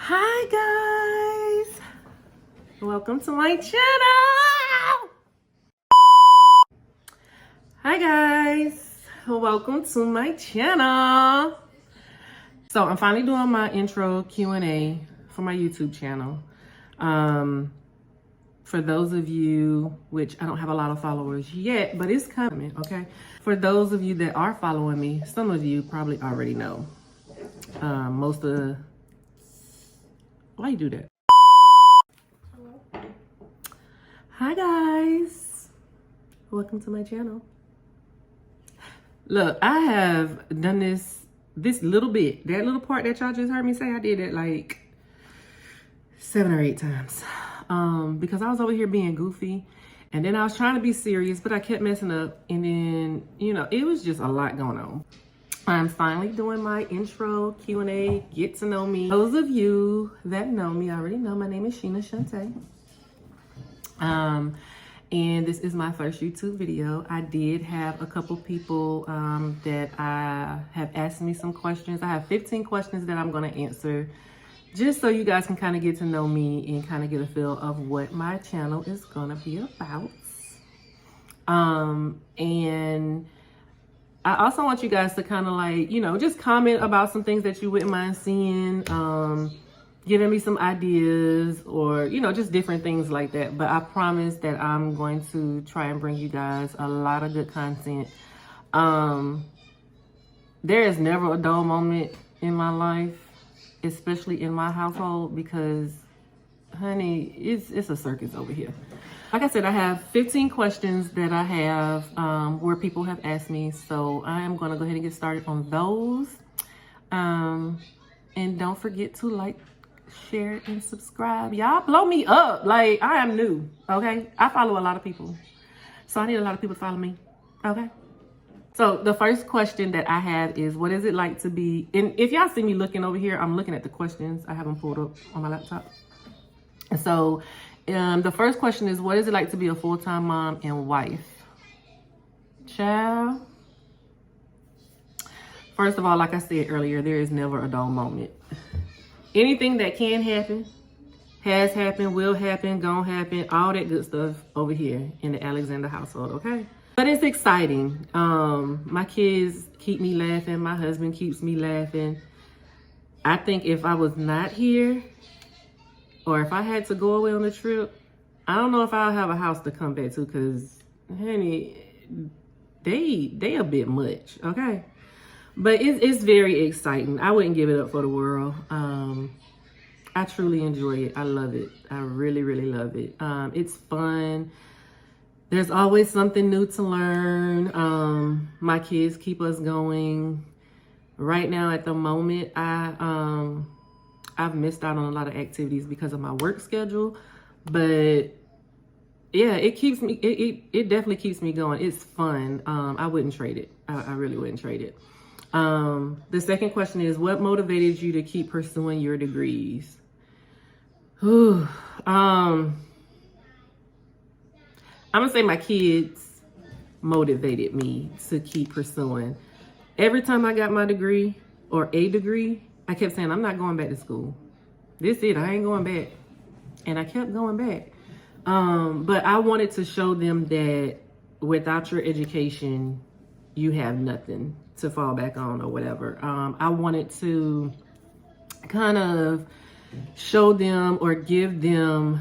Hi guys, welcome to my channel. Hi guys, welcome to my channel. So I'm finally doing my intro Q&A for my YouTube channel. For those of you, which I don't have a lot of followers yet, but it's coming, okay? For those of you that are following me, some of you probably already know. Why you do that? Hi guys, welcome to my channel. Look, I have done this little bit, that little part that y'all just heard me say, I did it like 7 or 8 times. Because I was over here being goofy and then I was trying to be serious, but I kept messing up, and then, you know, it was just a lot going on. I'm finally doing my intro Q&A, get to know me. Those of you that know me already know my name is Shawn-Tay. And this is my first YouTube video. I did have a couple people that I have asked me some questions. I have 15 questions that I'm gonna answer, just so you guys can kind of get to know me and kind of get a feel of what my channel is gonna be about. And I also want you guys to kind of like, you know, just comment about some things that you wouldn't mind seeing, giving me some ideas, or, you know, just different things like that. But I promise that I'm going to try and bring you guys a lot of good content. There is never a dull moment in my life, especially in my household, because, honey, it's a circus over here. Like I said, I have 15 questions that I have where people have asked me. So I am going to go ahead and get started on those. And don't forget to like, share, and subscribe. Y'all blow me up. Like, I am new, okay? I follow a lot of people, so I need a lot of people to follow me, okay? So the first question that I have is, what is it like to be, and if y'all see me looking over here, I'm looking at the questions. I have them pulled up on my laptop. And so the first question is, what is it like to be a full-time mom and wife? Child. First of all, like I said earlier, there is never a dull moment. Anything that can happen, has happened, will happen, gonna happen, all that good stuff over here in the Alexander household, okay? But it's exciting. My kids keep me laughing. My husband keeps me laughing. I think if I was not here, or if I had to go away on a trip, I don't know if I'll have a house to come back to, because, honey, they a bit much, okay? But it's very exciting. I wouldn't give it up for the world. I truly enjoy it. I love it. I really, really love it. It's fun. There's always something new to learn. My kids keep us going. Right now, at the moment, I've missed out on a lot of activities because of my work schedule. But yeah, it keeps me. It definitely keeps me going. It's fun. I wouldn't trade it. I really wouldn't trade it. The second question is, what motivated you to keep pursuing your degrees? I'm gonna say my kids motivated me to keep pursuing. Every time I got my degree or a degree, I kept saying, I'm not going back to school. This it, I ain't going back. And I kept going back. But I wanted to show them that without your education, you have nothing to fall back on or whatever. I wanted to kind of show them or give them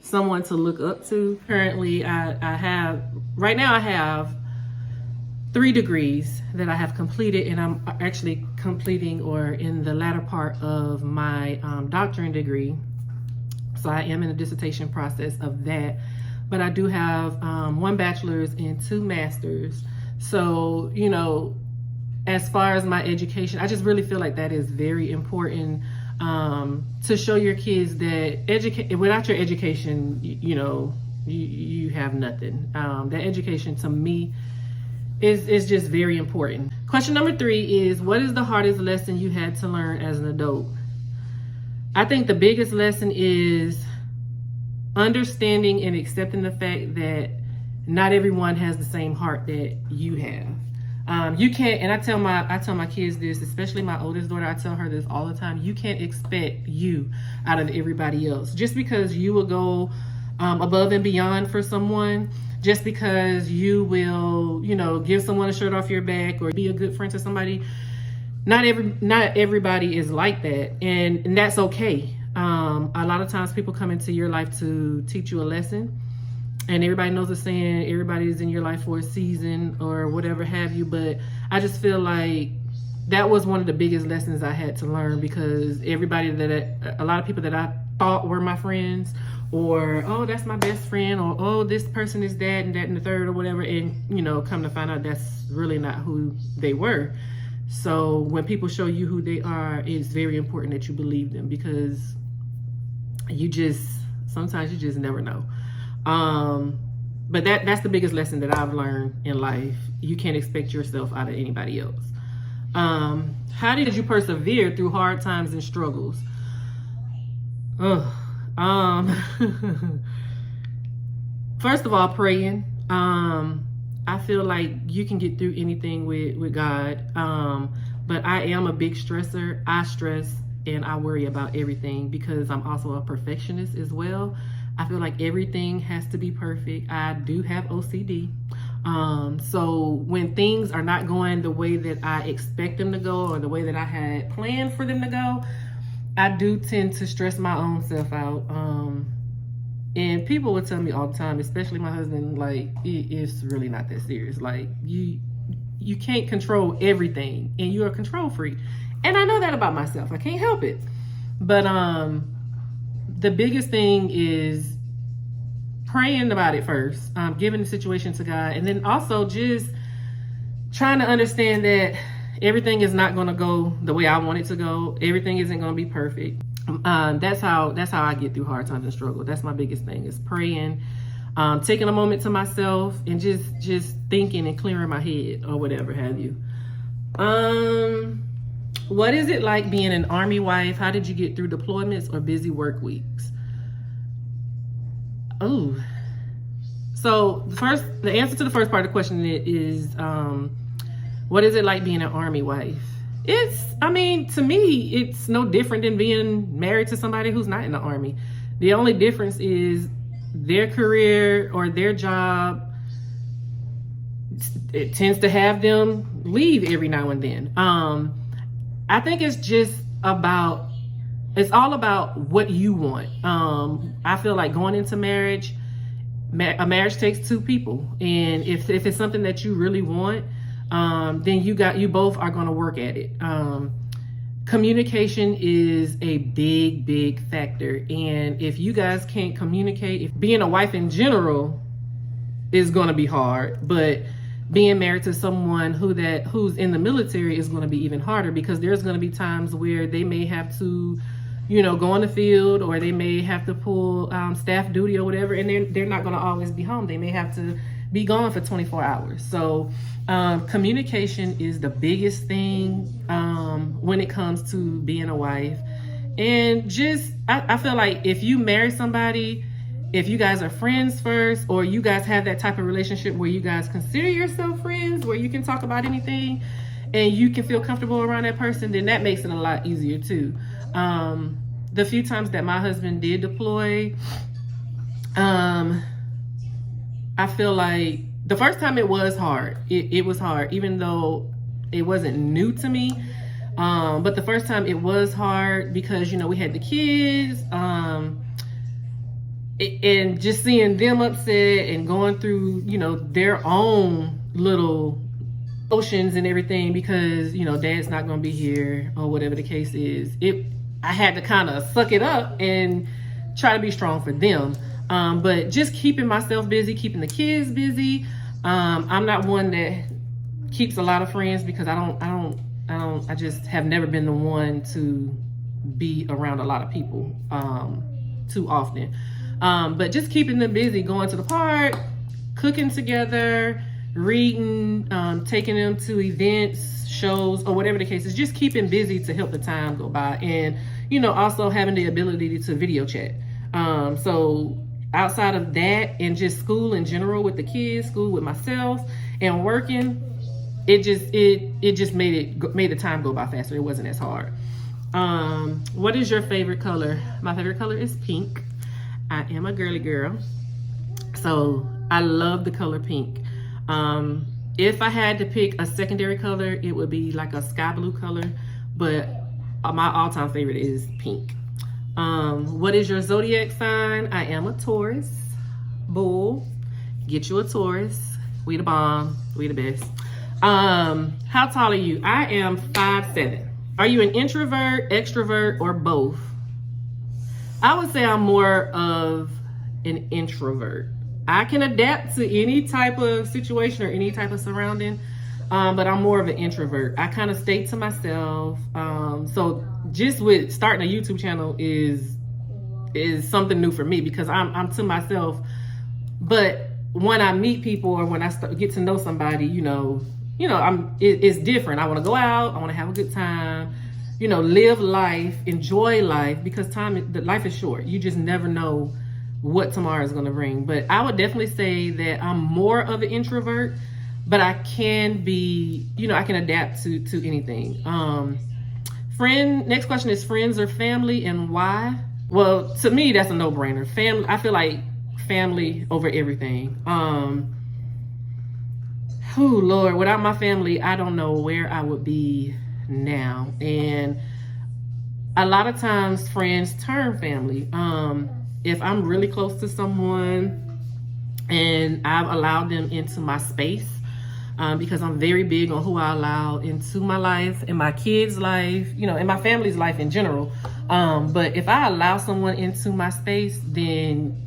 someone to look up to. Currently, I have 3 degrees that I have completed, and I'm actually completing or in the latter part of my doctorate degree. So I am in the dissertation process of that. But I do have 1 bachelor's and 2 master's. So, you know, as far as my education, I just really feel like that is very important, to show your kids that without your education, you know, you have nothing. That education to me is just very important. Question number 3 is, what is the hardest lesson you had to learn as an adult? I think the biggest lesson is understanding and accepting the fact that not everyone has the same heart that you have. You can't, and I tell my kids this, especially my oldest daughter, I tell her this all the time. You can't expect you out of everybody else. Just because you will go above and beyond for someone, just because you will, give someone a shirt off your back or be a good friend to somebody, not everybody is like that, and that's okay. A lot of times people come into your life to teach you a lesson. And everybody knows the saying, everybody's in your life for a season or whatever have you. But I just feel like that was one of the biggest lessons I had to learn, because a lot of people that I thought were my friends, or, oh, that's my best friend, or, oh, this person is that and that and the third or whatever. And, come to find out that's really not who they were. So when people show you who they are, it's very important that you believe them, because sometimes you just never know. But that's the biggest lesson that I've learned in life. You can't expect yourself out of anybody else. How did you persevere through hard times and struggles? First of all, praying. I feel like you can get through anything with God. But I am a big stressor. I stress and I worry about everything, because I'm also a perfectionist as well. I feel like everything has to be perfect. I do have OCD. So when things are not going the way that I expect them to go, or the way that I had planned for them to go, I do tend to stress my own self out. And people would tell me all the time, especially my husband, like, it's really not that serious. Like, you can't control everything, and you're a control freak. And I know that about myself. I can't help it. But the biggest thing is praying about it first, giving the situation to God, and then also just trying to understand that everything is not going to go the way I want it to go. Everything isn't going to be perfect. That's how I get through hard times and struggle. That's my biggest thing, is praying, taking a moment to myself, and just thinking and clearing my head or whatever have you. What is it like being an Army wife? How did you get through deployments or busy work weeks? Oh, so the answer to the first part of the question is, what is it like being an Army wife? To me, it's no different than being married to somebody who's not in the Army. The only difference is their career or their job, it tends to have them leave every now and then. I think it's all about what you want. I feel like going into marriage, a marriage takes two people. And if it's something that you really want, then you both are going to work at it. Communication is a big factor. And if you guys can't communicate, if being a wife in general is going to be hard, but being married to someone who's in the military is going to be even harder, because there's going to be times where they may have to, go on the field, or they may have to pull staff duty or whatever, and they're not going to always be home. They may have to be gone for 24 hours. So communication is the biggest thing when it comes to being a wife. And I feel like if you marry somebody, if you guys are friends first, or you guys have that type of relationship where you guys consider yourself friends, where you can talk about anything and you can feel comfortable around that person, then that makes it a lot easier too. The few times that my husband did deploy, I feel like the first time it was hard. It was hard, even though it wasn't new to me. But the first time it was hard because, we had the kids, and just seeing them upset and going through, their own little emotions and everything, because, dad's not going to be here or whatever the case is. I had to kind of suck it up and try to be strong for them. But just keeping myself busy, keeping the kids busy. I'm not one that keeps a lot of friends, because I just have never been the one to be around a lot of people too often. But just keeping them busy, going to the park, cooking together, reading, taking them to events, shows, or whatever the case is, just keeping busy to help the time go by. And, also having the ability to video chat. So outside of that, and just school in general with the kids, school with myself, and working, it just made the time go by faster. It wasn't as hard. What is your favorite color? My favorite color is pink. I am a girly girl, so I love the color pink. If I had to pick a secondary color, it would be like a sky blue color, but my all-time favorite is pink. What is your zodiac sign? I am a Taurus. Bull. Get you a Taurus. We the bomb. We the best. How tall are you? I am 5'7". Are you an introvert, extrovert, or both? I would say I'm more of an introvert. I can adapt to any type of situation or any type of surrounding, but I'm more of an introvert. I kind of stay to myself. So just with starting a YouTube channel is something new for me because I'm to myself. But when I meet people or when I get to know somebody, it's different. I want to go out. I want to have a good time. Live life, enjoy life, because life is short. You just never know what tomorrow is going to bring. But I would definitely say that I'm more of an introvert, but I can be, I can adapt to anything. Next question is friends or family, and why? Well, to me, that's a no-brainer. Family, I feel like family over everything. Oh Lord, without my family, I don't know where I would be now. And a lot of times friends turn family. If I'm really close to someone and I've allowed them into my space, because I'm very big on who I allow into my life and my kids' life, and my family's life in general. But if I allow someone into my space, then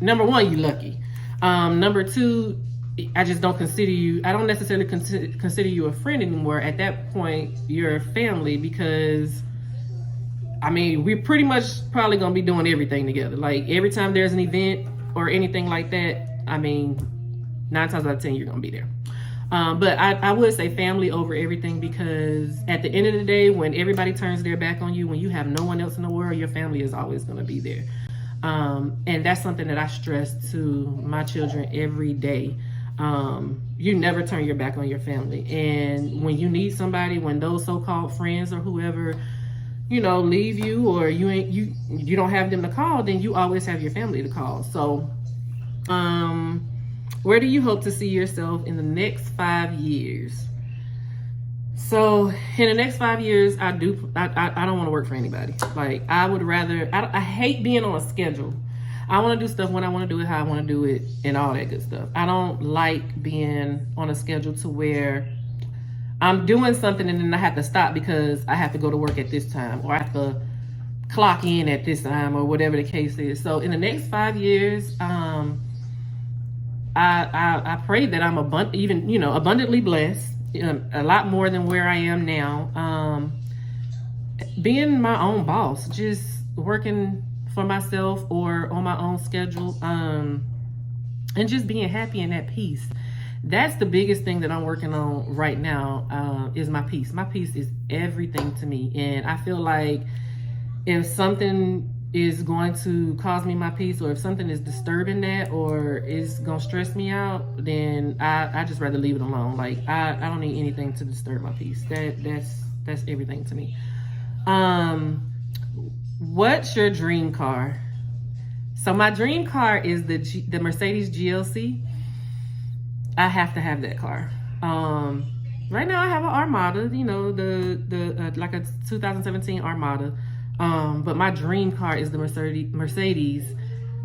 number one, you're lucky. Number two, I just don't consider you, I don't necessarily consider you a friend anymore. At that point, you're family, because we're pretty much probably gonna be doing everything together. Like every time there's an event or anything like that, 9 times out of 10, you're gonna be there. But I would say family over everything, because at the end of the day, when everybody turns their back on you, when you have no one else in the world, your family is always gonna be there. And that's something that I stress to my children every day. You never turn your back on your family. And when you need somebody, when those so-called friends or whoever, leave you, or you don't have them to call, then you always have your family to call. So, where do you hope to see yourself in the next 5 years? So in the next 5 years, I don't want to work for anybody. Like I would rather, I hate being on a schedule. I want to do stuff when I want to do it, how I want to do it, and all that good stuff. I don't like being on a schedule to where I'm doing something and then I have to stop because I have to go to work at this time, or I have to clock in at this time, or whatever the case is. So in the next 5 years, I pray that I'm abundantly blessed, a lot more than where I am now. Being my own boss, just working for myself or on my own schedule, and just being happy and at peace. That's the biggest thing that I'm working on right now, is my peace. My peace is everything to me. And I feel like if something is going to cause me my peace, or if something is disturbing that, or is going to stress me out, then I just rather leave it alone. Like I don't need anything to disturb my peace. That's everything to me. What's your dream car? So my dream car is the Mercedes GLC. I have to have that car. Right now I have an Armada, the like a 2017 Armada. But my dream car is the Mercedes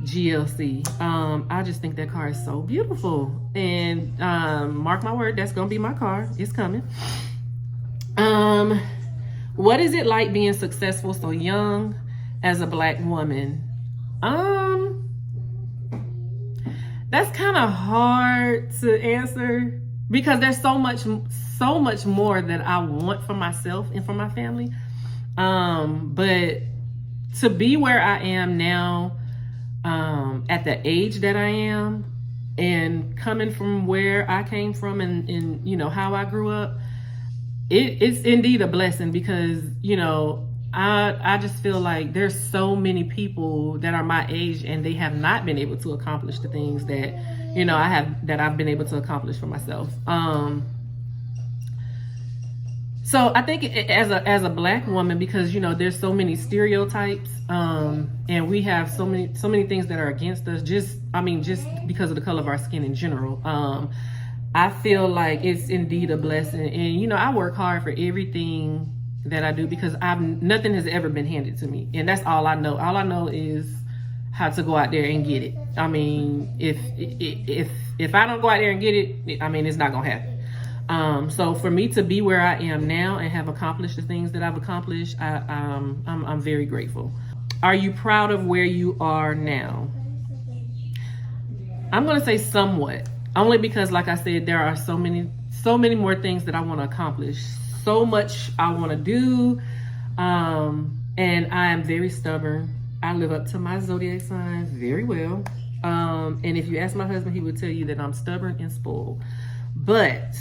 GLC. I just think that car is so beautiful. And mark my word, that's gonna be my car. It's coming. What is it like being successful so young as a Black woman? That's kind of hard to answer, because there's so much more that I want for myself and for my family. But to be where I am now, at the age that I am, and coming from where I came from, and how I grew up, it's indeed a blessing, because I just feel like there's so many people that are my age and they have not been able to accomplish the things that I've been able to accomplish for myself. So I think as a Black woman, because you know there's so many stereotypes, and we have so many things that are against us. Just because of the color of our skin in general. I feel like it's indeed a blessing, and you know I work hard for everything that I do because nothing has ever been handed to me, and that's all I know. All I know is how to go out there and get it. I mean, if I don't go out there and get it, I mean it's not gonna happen. So for me to be where I am now and have accomplished the things that I've accomplished, I'm very grateful. Are you proud of where you are now? I'm gonna say somewhat, only because, like I said, there are so many more things that I want to accomplish. So much I want to do, and I am very stubborn. I live up to my zodiac sign very well, and if you ask my husband, he would tell you that I'm stubborn and spoiled. But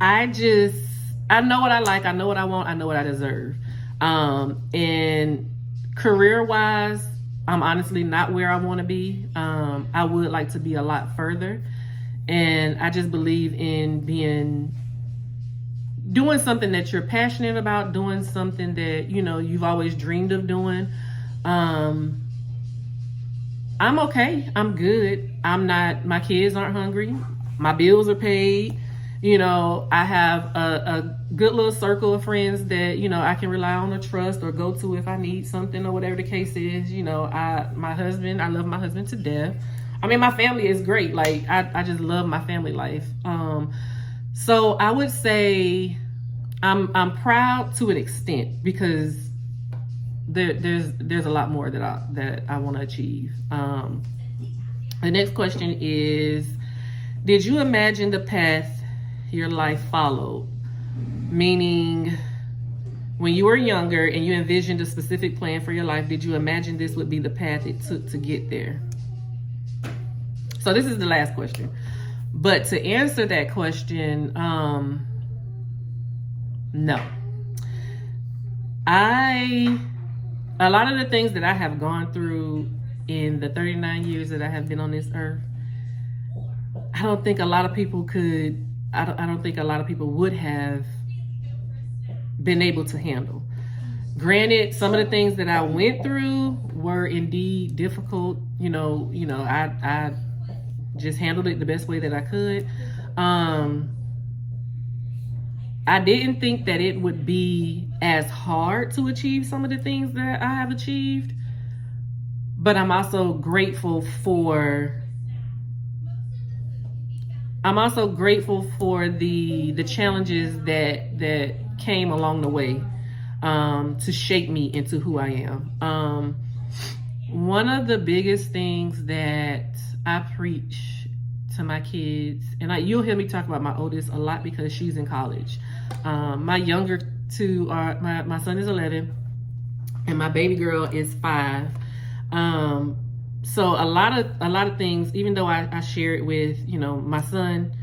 I know what I like, I know what I want, I know what I deserve. And career-wise, I'm honestly not where I want to be. I would like to be a lot further. And I just believe in doing something that you're passionate about, doing something that, you know, you've always dreamed of doing. I'm okay. I'm good. My kids aren't hungry. My bills are paid. You know, I have a good little circle of friends that, you know, I can rely on or trust or go to if I need something or whatever the case is. You know, I love my husband to death. I mean, my family is great. Like, I just love my family life. So I would say I'm proud to an extent because there's a lot more that I want to achieve. The next question is, did you imagine the path your life followed? Meaning, when you were younger and you envisioned a specific plan for your life, did you imagine this would be the path it took to get there? So this is the last question. But to answer that question, no. A lot of the things that I have gone through in the 39 years that I have been on this earth, I don't think a lot of people would have been able to handle. Granted, some of the things that I went through were indeed difficult. You know, I just handled it the best way that I could. I didn't think that it would be as hard to achieve some of the things that I have achieved, but I'm also grateful for the challenges that came along the way to shape me into who I am. One of the biggest things that I preach to my kids, and you'll hear me talk about my oldest a lot because she's in college. My younger two are, my son is 11 and my baby girl is 5. So a lot of things, even though I share it with, you know, my son,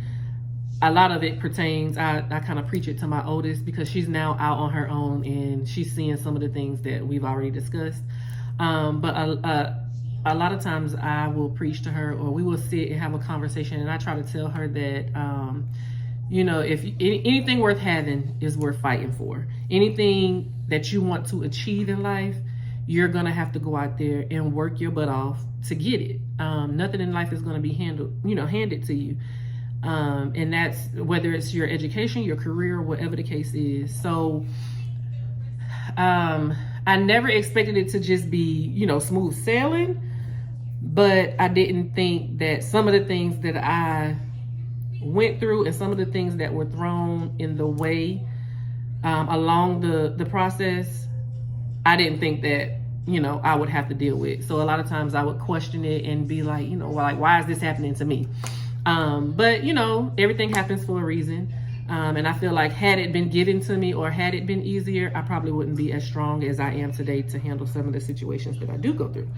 a lot of it pertains, I kind of preach it to my oldest because she's now out on her own and she's seeing some of the things that we've already discussed. But a lot of times I will preach to her, or we will sit and have a conversation, and I try to tell her that, you know, if anything worth having is worth fighting for. Anything that you want to achieve in life, you're going to have to go out there and work your butt off to get it. Nothing in life is going to be handed to you. And that's whether it's your education, your career, whatever the case is. So I never expected it to just be, you know, smooth sailing, but I didn't think that some of the things that I went through and some of the things that were thrown in the way along the process, I didn't think that, you know, I would have to deal with. So a lot of times I would question it and be like, you know, like, why is this happening to me? But, you know, everything happens for a reason. And I feel like had it been given to me or had it been easier, I probably wouldn't be as strong as I am today to handle some of the situations that I do go through.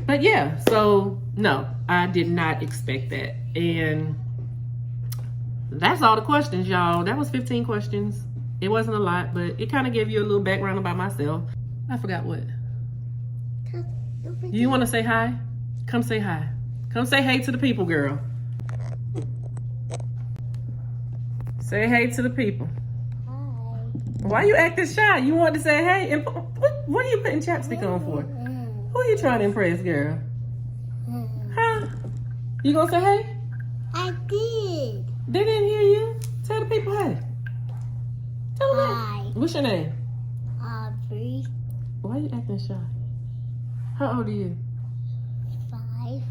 But yeah, so no, I did not expect that. And that's all the questions, y'all. That was 15 questions. It wasn't a lot, but it kind of gave you a little background about myself. I forgot what. You want to say hi? Come say hi. Come say hey to the people, girl. Say hey to the people. Hi. Why you acting shy? You want to say hey? And what are you putting chapstick on for? Who are you trying to impress, girl? Huh? You gonna say hey? I did. They didn't hear you. Tell the people hey. Tell them Hi. hey. What's your name? Aubrey. Why you acting shy? How old are you? 5.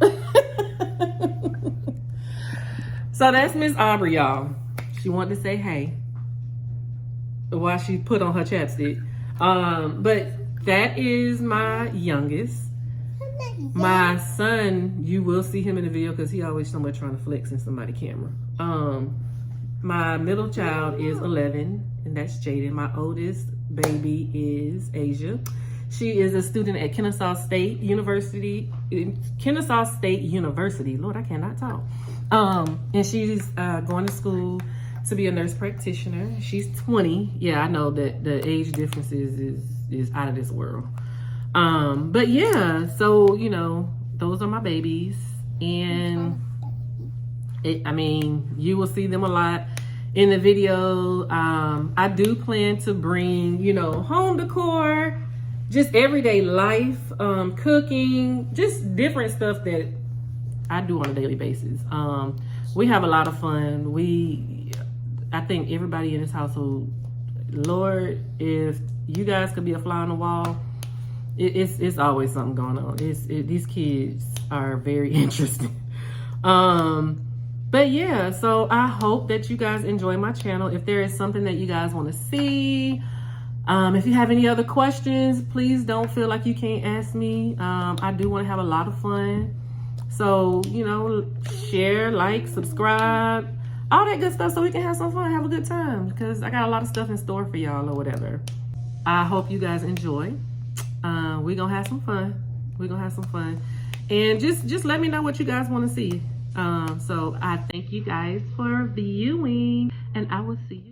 So that's Miss Aubrey, y'all. She wanted to say hey while she put on her chapstick. But that is my youngest. My son, you will see him in the video because he always somewhere trying to flex in somebody's camera. My middle child is 11, and that's Jaden. My oldest baby is Asia. She is a student at Kennesaw State University. Lord, I cannot talk. And she's going to school to be a nurse practitioner. She's 20. Yeah, I know that the age difference is out of this world. But yeah, so, you know, those are my babies. And you will see them a lot in the video. I do plan to bring, you know, home decor, just everyday life, cooking, just different stuff that I do on a daily basis. We have a lot of fun. I think everybody in this household, Lord, if you guys could be a fly on the wall, it's always something going on. These kids are very interesting. But yeah, so I hope that you guys enjoy my channel. If there is something that you guys want to see, if you have any other questions, please don't feel like you can't ask me. I do want to have a lot of fun. So, you know, share, like, subscribe, all that good stuff so we can have some fun, have a good time. Because I got a lot of stuff in store for y'all or whatever. I hope you guys enjoy. We're going to have some fun. We're going to have some fun. And just let me know what you guys want to see. So I thank you guys for viewing. And I will see you.